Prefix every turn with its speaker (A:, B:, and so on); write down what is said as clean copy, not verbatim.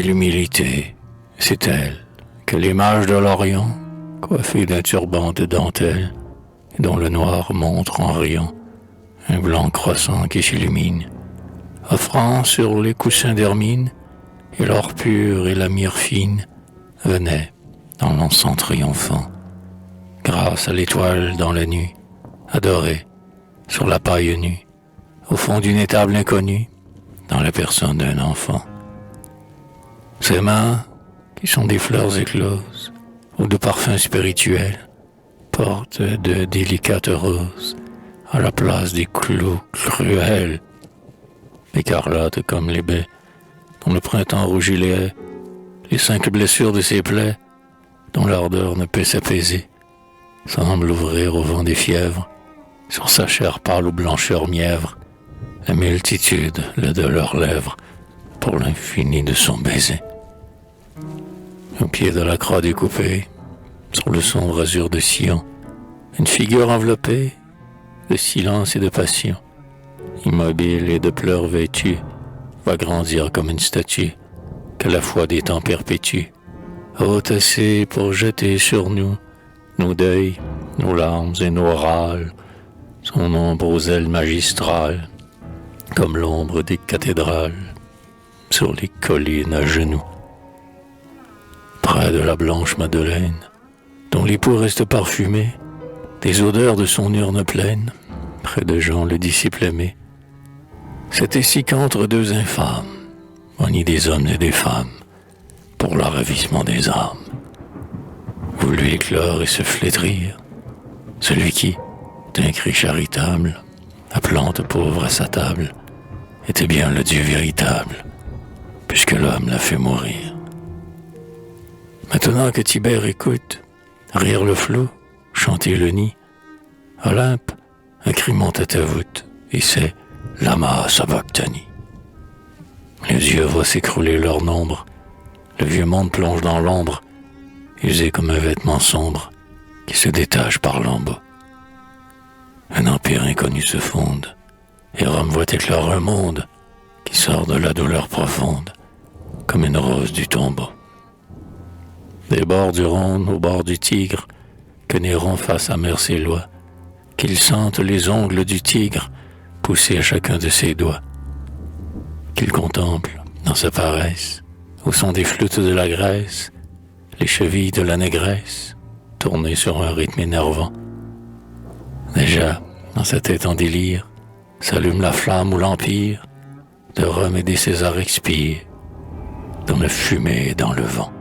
A: et l'humilité. C'est elle que les mages de l'Orient, coiffés d'un turban de dentelle, et dont le noir montre en riant un blanc croissant qui s'illumine, offrant sur les coussins d'hermine, et l'or pur et la myrrhe fine venaient dans l'encens triomphant, grâce à l'étoile dans la nuit, adorée sur la paille nue, au fond d'une étable inconnue, dans la personne d'un enfant. Ses mains, qui sont des fleurs écloses, ou de parfums spirituels, portent de délicates roses, à la place des clous cruels, écarlates comme les baies, dont le printemps rougit les haies, les 5 blessures de ses plaies, dont l'ardeur ne peut s'apaiser, semblent ouvrir au vent des fièvres, sur sa chair pâle aux blancheurs mièvres, la multitude de leurs lèvres, pour l'infini de son baiser. Au pied de la croix découpée, sur le sombre azur de Sion, une figure enveloppée de silence et de passion, immobile et de pleurs vêtue, va grandir comme une statue que la foi des temps perpétue, haute assez pour jeter sur nous nos deuils, nos larmes et nos râles, son ombre aux ailes magistrales, comme l'ombre des cathédrales, sur les collines à genoux. Près de la blanche Madeleine, dont l'époux reste parfumé, des odeurs de son urne pleine, près de Jean le disciple aimé. C'est ainsi qu'entre deux infâmes, on y des hommes et des femmes, pour le ravissement des âmes, voulut éclore et se flétrir, celui qui, d'un cri charitable, appelant pauvre à sa table, était bien le Dieu véritable, puisque l'homme l'a fait mourir. Maintenant que Tibère écoute, rire le flot, chanter le nid, Olympe, un cri monte à ta voûte, et c'est Lama Sabachthani. Les dieux voient s'écrouler leur nombre, le vieux monde plonge dans l'ombre, usé comme un vêtement sombre qui se détache par lambeaux. Un empire inconnu se fonde, et Rome voit éclore un monde qui sort de la douleur profonde, comme une rose du tombeau. Des bords du Rhône au bord du Tigre, que Néron fasse amère ses lois, qu'il sente les ongles du tigre pousser à chacun de ses doigts, qu'il contemple dans sa paresse, au son des flûtes de la Grèce, les chevilles de la négresse, tournées sur un rythme énervant. Déjà, dans sa tête en délire, s'allume la flamme où l'empire de Rome et des Césars expire, dans la fumée et dans le vent.